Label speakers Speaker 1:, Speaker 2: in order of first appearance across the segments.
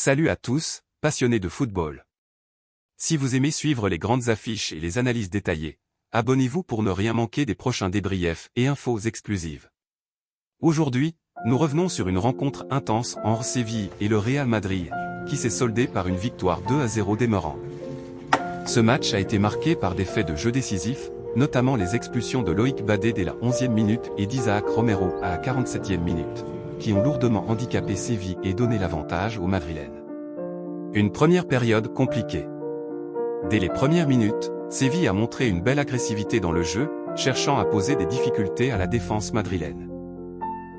Speaker 1: Salut à tous, passionnés de football. Si vous aimez suivre les grandes affiches et les analyses détaillées, abonnez-vous pour ne rien manquer des prochains débriefs et infos exclusives. Aujourd'hui, nous revenons sur une rencontre intense entre Séville et le Real Madrid, qui s'est soldée par une victoire 2-0 des Merengues. Ce match a été marqué par des faits de jeu décisifs, notamment les expulsions de Loïc Badé dès la 11e minute et d'Isaac Romero à la 47e minute, qui ont lourdement handicapé Séville et donné l'avantage aux Madrilènes. Une première période compliquée. Dès les premières minutes, Séville a montré une belle agressivité dans le jeu, cherchant à poser des difficultés à la défense madrilène.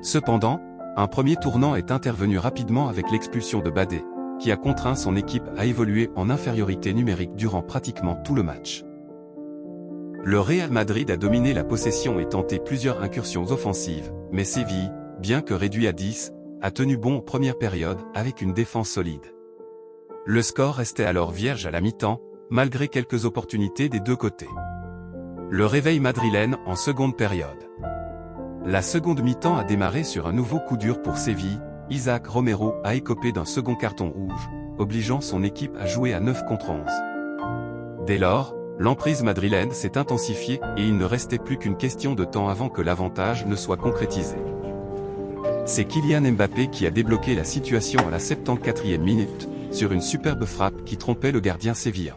Speaker 1: Cependant, un premier tournant est intervenu rapidement avec l'expulsion de Badé, qui a contraint son équipe à évoluer en infériorité numérique durant pratiquement tout le match. Le Real Madrid a dominé la possession et tenté plusieurs incursions offensives, mais Séville, bien que réduit à 10, a tenu bon en première période avec une défense solide. Le score restait alors vierge à la mi-temps, malgré quelques opportunités des deux côtés. Le réveil madrilène en seconde période. La seconde mi-temps a démarré sur un nouveau coup dur pour Séville. Isaac Romero a écopé d'un second carton rouge, obligeant son équipe à jouer à 9 contre 11. Dès lors, l'emprise madrilène s'est intensifiée et il ne restait plus qu'une question de temps avant que l'avantage ne soit concrétisé. C'est Kylian Mbappé qui a débloqué la situation à la 74e minute, sur une superbe frappe qui trompait le gardien sévillan.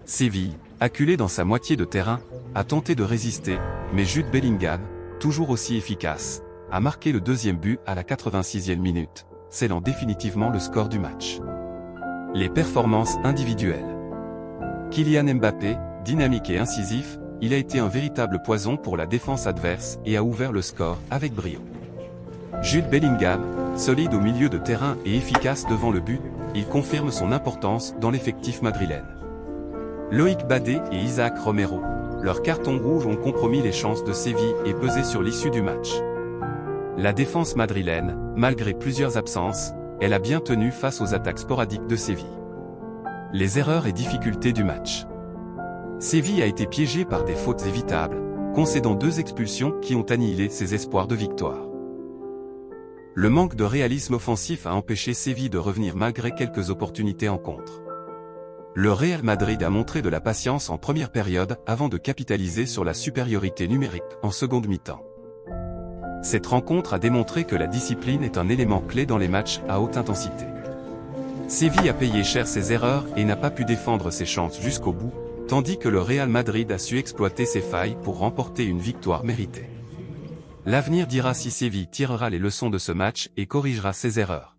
Speaker 1: Séville, acculé dans sa moitié de terrain, a tenté de résister, mais Jude Bellingham, toujours aussi efficace, a marqué le deuxième but à la 86e minute, scellant définitivement le score du match. Les performances individuelles. Kylian Mbappé, dynamique et incisif, il a été un véritable poison pour la défense adverse et a ouvert le score avec brio. Jude Bellingham, solide au milieu de terrain et efficace devant le but, il confirme son importance dans l'effectif madrilène. Loïc Badé et Isaac Romero, leurs cartons rouges ont compromis les chances de Séville et pesé sur l'issue du match. La défense madrilène, malgré plusieurs absences, elle a bien tenu face aux attaques sporadiques de Séville. Les erreurs et difficultés du match. Séville a été piégé par des fautes évitables, concédant 2 expulsions qui ont annihilé ses espoirs de victoire. Le manque de réalisme offensif a empêché Séville de revenir malgré quelques opportunités en contre. Le Real Madrid a montré de la patience en première période avant de capitaliser sur la supériorité numérique en seconde mi-temps. Cette rencontre a démontré que la discipline est un élément clé dans les matchs à haute intensité. Séville a payé cher ses erreurs et n'a pas pu défendre ses chances jusqu'au bout, tandis que le Real Madrid a su exploiter ses failles pour remporter une victoire méritée. L'avenir dira si Séville tirera les leçons de ce match et corrigera ses erreurs.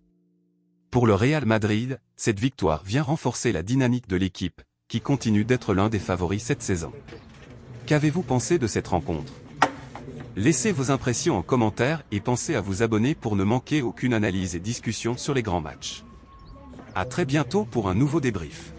Speaker 1: Pour le Real Madrid, cette victoire vient renforcer la dynamique de l'équipe, qui continue d'être l'un des favoris cette saison. Qu'avez-vous pensé de cette rencontre? Laissez vos impressions en commentaire et pensez à vous abonner pour ne manquer aucune analyse et discussion sur les grands matchs. À très bientôt pour un nouveau débrief.